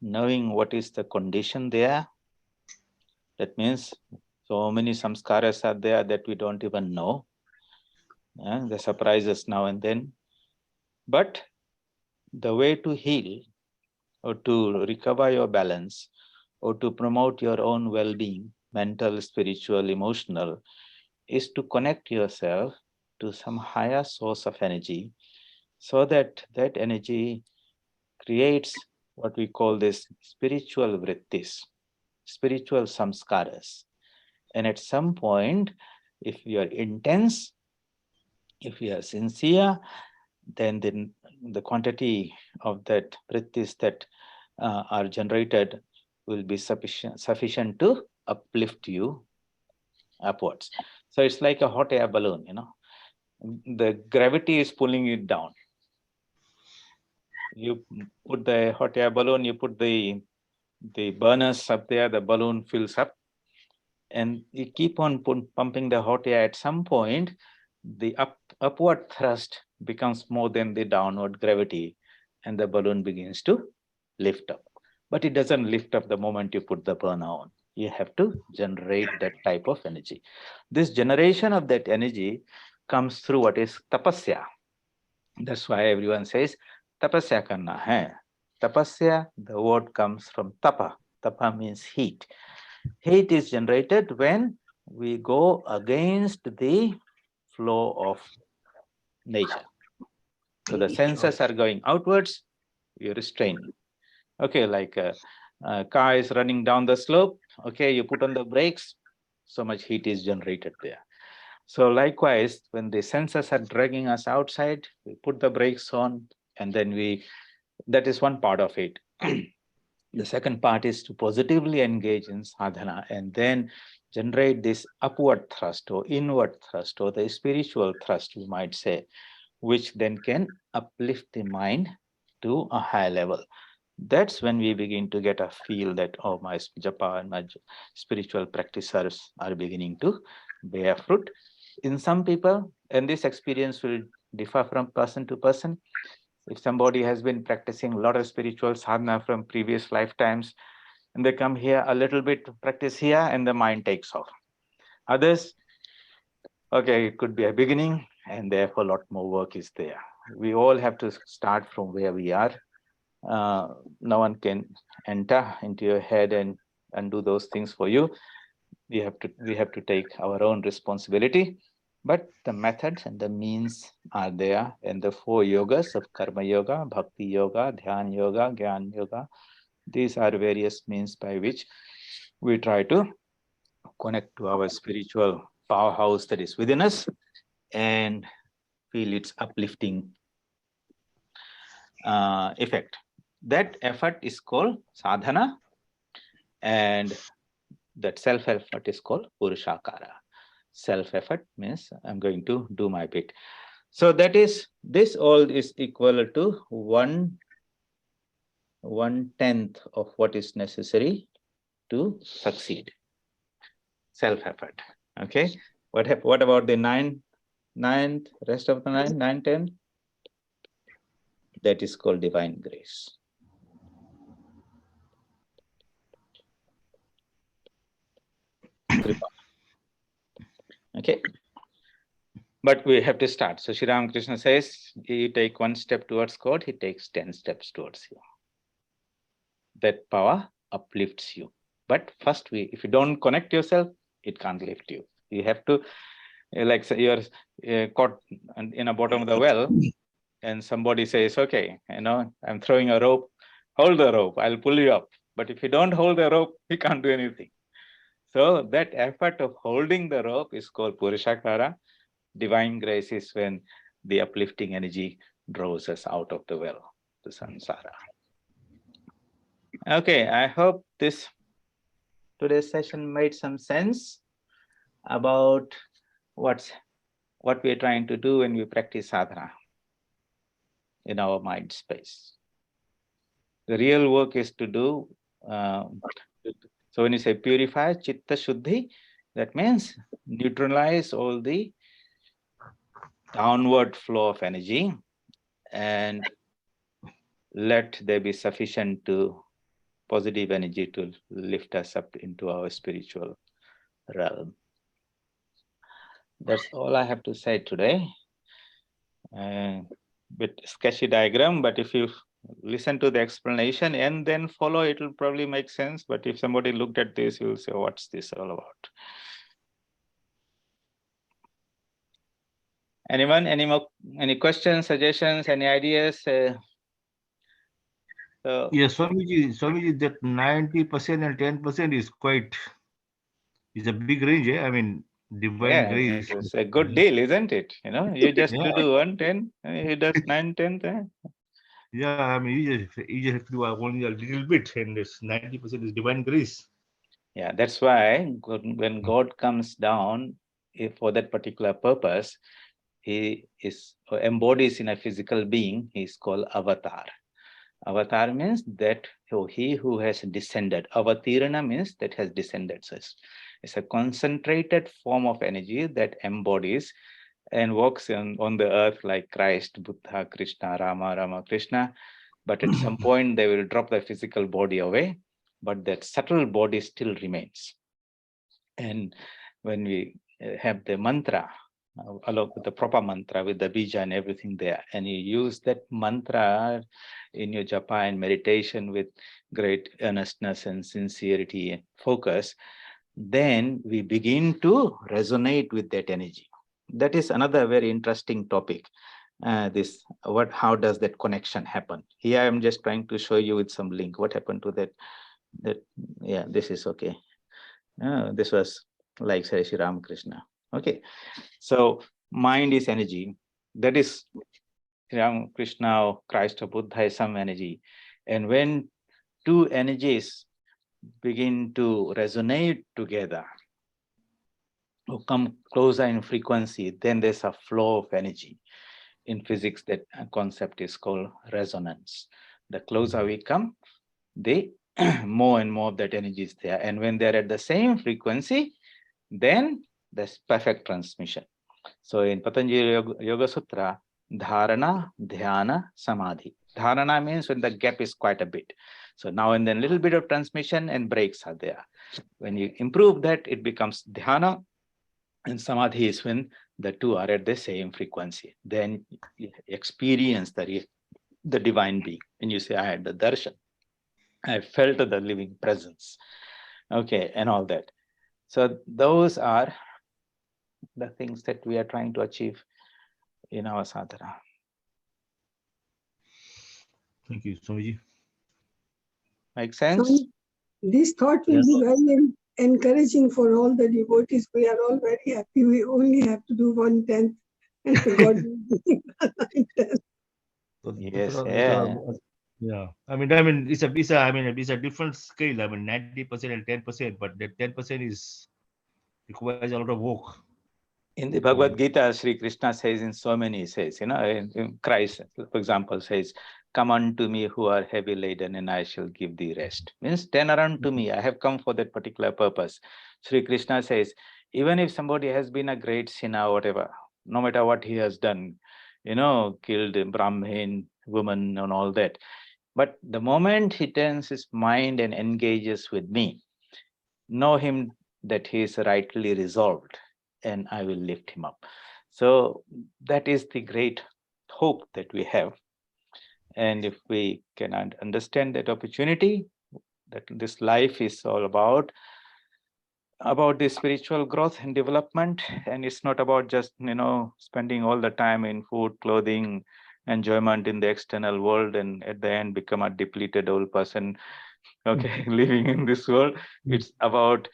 knowing what is the condition there. That means so many samskaras are there that we don't even know. They surprise us now and then. But the way to heal or to recover your balance or to promote your own well-being, mental, spiritual, emotional, is to connect yourself to some higher source of energy so that that energy creates what we call this spiritual vrittis, spiritual samskaras. And at some point, if you are intense, if you are sincere, then the quantity of that vrittis that are generated will be sufficient to uplift you upwards. So it's like a hot air balloon, the gravity is pulling it down. You put the hot air balloon, you put the burners up there, the balloon fills up, and you keep on pumping the hot air. At some point, the upward thrust becomes more than the downward gravity, and the balloon begins to lift up. But it doesn't lift up the moment you put the burner on. You have to generate that type of energy. This generation of that energy comes through what is tapasya. That's why everyone says, tapasya karna hai. Tapasya, the word comes from tapa. Tapa means heat. Heat is generated when we go against the flow of nature. So the senses are going outwards, you restrain. Okay, like a car is running down the slope. Okay, you put on the brakes, so much heat is generated there. So likewise, when the senses are dragging us outside, we put the brakes on, and then that is one part of it. The second part is to positively engage in sadhana and then generate this upward thrust or inward thrust or the spiritual thrust, we might say, which then can uplift the mind to a higher level. That's when we begin to get a feel that, oh, my japa and my spiritual practices are beginning to bear fruit. In some people, and this experience will differ from person to person. If somebody has been practicing a lot of spiritual sadhana from previous lifetimes, and they come here a little bit, practice here, and the mind takes off. Others, okay, it could be a beginning, and therefore a lot more work is there. We all have to start from where we are. No one can enter into your head and do those things for you. We have to take our own responsibility. But the methods and the means are there, and the 4 yogas of karma yoga, bhakti yoga, dhyan yoga, gyan yoga. These are various means by which we try to connect to our spiritual powerhouse that is within us and feel its uplifting effect. That effort is called sadhana, and that self-effort is called purushakara. Self-effort means I'm going to do my bit. So that is, this all is equal to 1/10 of what is necessary to succeed. Self-effort. Okay. What about the ninth, rest of the 9, 10? That is called divine grace. Okay. But we have to start. So Sri Ramakrishna says, you take 1 step towards God, he takes 10 steps towards you. That power uplifts you. But first, if you don't connect yourself, it can't lift you. You have to, like say you're caught in the bottom of the well, and somebody says, okay, I'm throwing a rope, hold the rope, I'll pull you up. But if you don't hold the rope, you can't do anything. So that effort of holding the rope is called Purushakara. Divine grace is when the uplifting energy draws us out of the well, the samsara. Okay, I hope today's session made some sense about what we are trying to do when we practice sadhana in our mind space. The real work is to do, so when you say purify, chitta shuddhi, that means neutralize all the downward flow of energy and let there be sufficient positive energy to lift us up into our spiritual realm. That's all I have to say today. Bit sketchy diagram, but if you listen to the explanation and then follow, it will probably make sense. But if somebody looked at this, you will say, what's this all about? Anyone? Any questions, suggestions, any ideas? Yes, Swamiji, that 90% and 10% is a big range, eh? I mean, divine Yeah, grace. it's a good deal, isn't it? You just do 110, he does 9/10. Yeah, I mean, you just have to do only a little bit, and this 90% is divine grace. Yeah, that's why when God comes down for that particular purpose, he embodies in a physical being. He's called avatar. Avatar means that he who has descended. Avatirana means that has descended. So it's a concentrated form of energy that embodies and walks on the earth like Christ, Buddha, Krishna, Rama, Krishna. But at some point, they will drop the physical body away, but that subtle body still remains. And when we have the mantra, along with the proper mantra, with the bija and everything there, and you use that mantra in your japa and meditation with great earnestness and sincerity and focus, then we begin to resonate with that energy. That is another very interesting topic. How does that connection happen? Here I'm just trying to show you with some link. What happened to that? Yeah, this is okay. This was like Sri Ramakrishna. Okay, so mind is energy. That is Ramakrishna or Christ or Buddha is some energy. And when two energies begin to resonate together or come closer in frequency, then there's a flow of energy. In physics, that concept is called resonance. The closer we come, the more and more of that energy is there. And when they're at the same frequency, then there's perfect transmission. So in Patanjali Yoga Sutra, dharana, dhyana, samadhi. Dharana means when the gap is quite a bit. So now and then a little bit of transmission and breaks are there. When you improve that, it becomes dhyana, and samadhi is when the two are at the same frequency. Then you experience the divine being. And you say, I had the darshan. I felt the living presence. Okay, and all that. So those are the things that we are trying to achieve in our sadhana. Thank you, Swamiji. Make sense? This thought will be very encouraging for all the devotees. We are all very happy. We only have to do 1/10 and God will give us 9/10. Yes, Yeah. I mean, it's a different scale. I mean, 90% and 10%, but that 10% requires a lot of work. in the Bhagavad Gita, Sri Krishna says in so many, says, in Christ, for example, says, come unto me who are heavy laden and I shall give thee rest. Means turn around to me. I have come for that particular purpose. Sri Krishna says, even if somebody has been a great sinner or whatever, no matter what he has done, killed a Brahmin woman and all that. But the moment he turns his mind and engages with me, know him that he is rightly resolved and I will lift him up. So that is the great hope that we have. And if we can understand that opportunity, that this life is all about the spiritual growth and development, and it's not about just spending all the time in food, clothing, enjoyment in the external world, and at the end become a depleted old person, okay, living in this world. It's about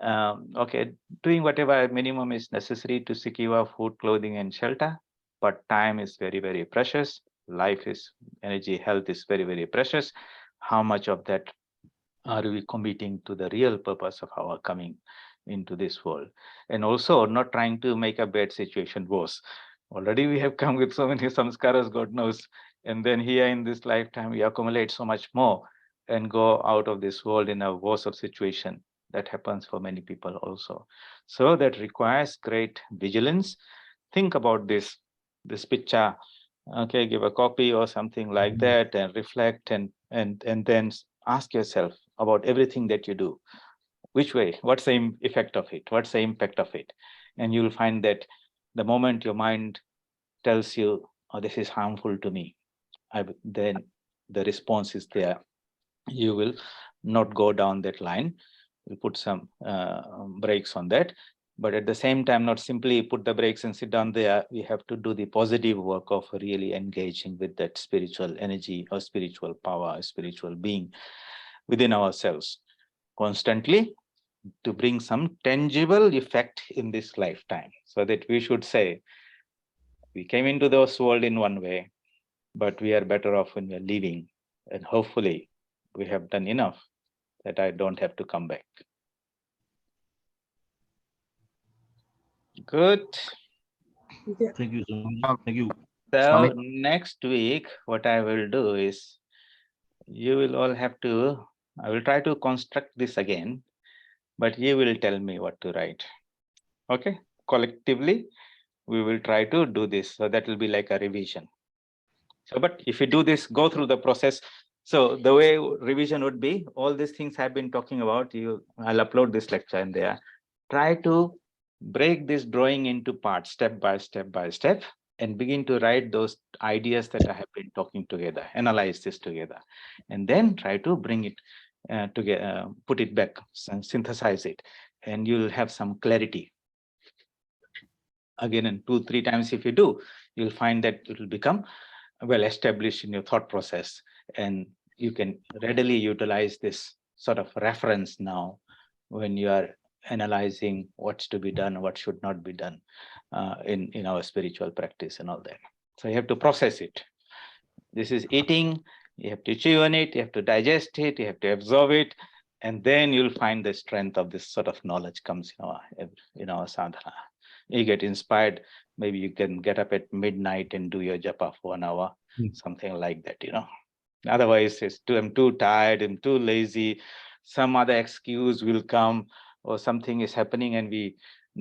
okay, doing whatever minimum is necessary to secure food, clothing, and shelter. But time is very, very precious. Life is energy, health is very, very precious. How much of that are we committing to the real purpose of our coming into this world? And also not trying to make a bad situation worse. Already we have come with so many samskaras, God knows. And then here in this lifetime, we accumulate so much more and go out of this world in a worse of situation. That happens for many people also. So that requires great vigilance. Think about this picture. Okay, give a copy or something like that, and reflect, and then ask yourself about everything that you do. Which way? What's the effect of it? What's the impact of it? And you'll find that the moment your mind tells you, oh, this is harmful to me, then the response is there. You will not go down that line. We'll put some brakes on that. But at the same time, not simply put the brakes and sit down there. We have to do the positive work of really engaging with that spiritual energy or spiritual power, or spiritual being within ourselves constantly, to bring some tangible effect in this lifetime. So that we should say, we came into this world in one way, but we are better off when we are leaving. And hopefully we have done enough that I don't have to come back. Good. Yeah. Thank you, Swami. Thank you. So Swami. next week, what I will do is, you will all have to, I will try to construct this again, but you will tell me what to write. Okay, collectively, we will try to do this. So that will be like a revision. So, but if you do this, go through the process. So the way revision would be, all these things I've been talking about, I'll upload this lecture in there. Try to break this drawing into parts, step by step by step, and begin to write those ideas that I have been talking together, analyze this together, and then try to bring it together, put it back, synthesize it, and you'll have some clarity. Again, and 2-3 times if you do, you'll find that it will become well established in your thought process, and you can readily utilize this sort of reference now when you are analyzing what's to be done, what should not be done in our spiritual practice and all that. So you have to process it. This is eating, you have to chew on it, you have to digest it, you have to absorb it, and then you'll find the strength of this sort of knowledge comes in our sadhana. You get inspired, maybe you can get up at midnight and do your japa for 1 hour, something like that, Otherwise, I'm too tired, I'm too lazy, some other excuse will come, or something is happening and we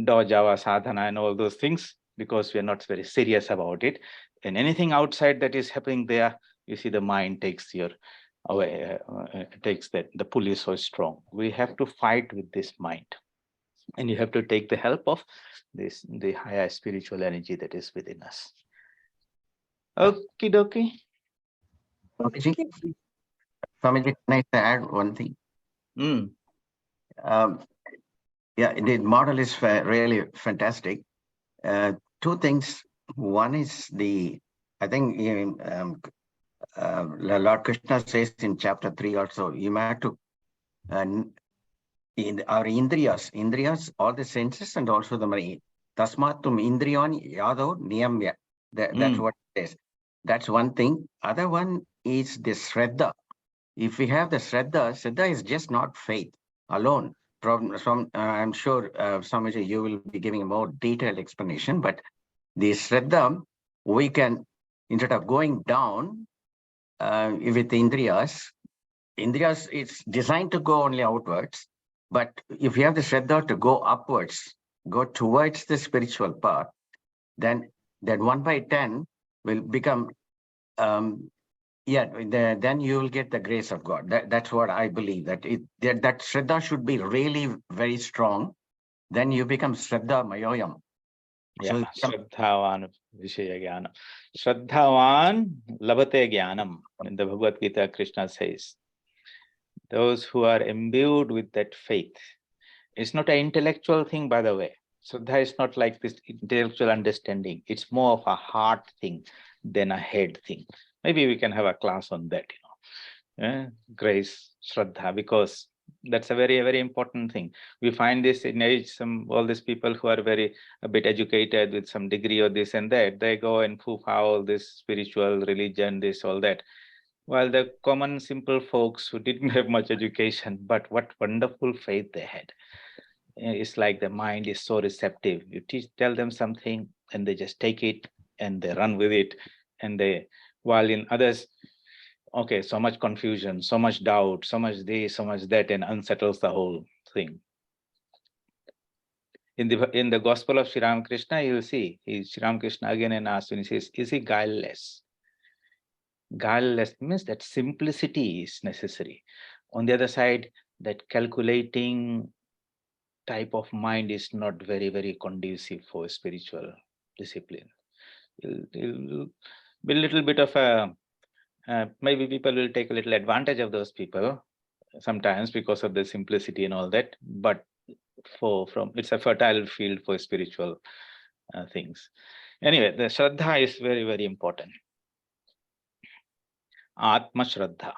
dodge our sadhana and all those things because we are not very serious about it. And anything outside that is happening there, you see the mind takes away, takes that, the pull is so strong. We have to fight with this mind. And you have to take the help of the higher spiritual energy that is within us. Okie dokie. Swamiji, Swamiji, can I add one thing? Yeah, the model is really fantastic. 2 things. One is I think Lord Krishna says in chapter 3 also, you have to, in our indriyas, all the senses and also the mind. Tasmatum indriyani yadav niyamya. That's what it says. That's one thing. Other one is the shraddha. If we have the shraddha is just not faith alone. I'm sure, Swamiji, you will be giving a more detailed explanation, but the shraddha, we can, instead of going down with the indriyas, it's designed to go only outwards. But if you have the shraddha to go upwards, go towards the spiritual path, then that 1/10 will become, then you will get the grace of God. That's what I believe, that shraddha should be really very strong. Then you become shraddha mayoyam. Yeah, Shraddhavan Vishaya Jnanam. Shraddhavan Labhate Jnanam. In the Bhagavad Gita, Krishna says, those who are imbued with that faith. It's not an intellectual thing, by the way. Shraddha is not like this intellectual understanding. It's more of a heart thing than a head thing. Maybe we can have a class on that, grace, Shraddha, because that's a very, very important thing. We find this in age, all these people who are a bit educated with some degree or this and that, they go and poof all this spiritual religion, this, all that. While the common simple folks who didn't have much education, but what wonderful faith they had. It's like the mind is so receptive. You tell them something and they just take it and they run with it. And while in others, okay, so much confusion, so much doubt, so much this, so much that, and unsettles the whole thing. In the Gospel of Sri Ramakrishna, you'll see, Sri Ramakrishna again and asks, when he says, is he guileless? Guileless means that simplicity is necessary. On the other side, that calculating type of mind is not very, very conducive for spiritual discipline. It'll be a little bit of a, maybe people will take a little advantage of those people sometimes because of the simplicity and all that, but it's a fertile field for spiritual things. Anyway, the Shraddha is very, very important. Atma Shraddha,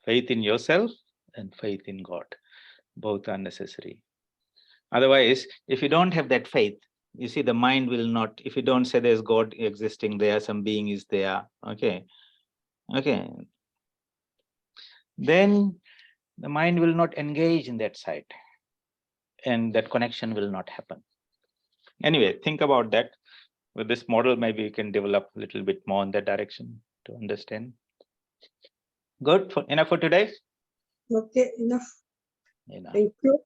faith in yourself and faith in God, both are necessary. Otherwise, if you don't have that faith, you see, the mind will not, if you don't say there's God existing there, some being is there, okay, then the mind will not engage in that side and that connection will not happen. Anyway, think about that. With this model, maybe you can develop a little bit more in that direction to understand. Good, enough for today? Okay, enough. Thank you.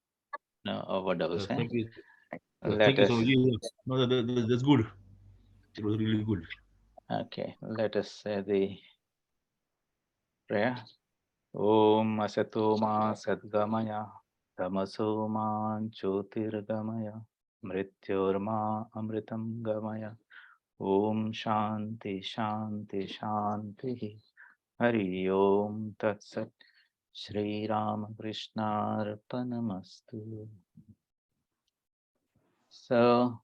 No overdose. Thank you. Let Thank you us, so much. No, that's good. It was really good. okay, let us say the prayer. Om Asato Ma Sadgamaya Tamaso Ma Jyotirgamaya Mrityorma Amritam Gamaya. Om Shanti Shanti Shanti. Hari Om Tat Sat. Shri Ramakrishna Arpanamastu. So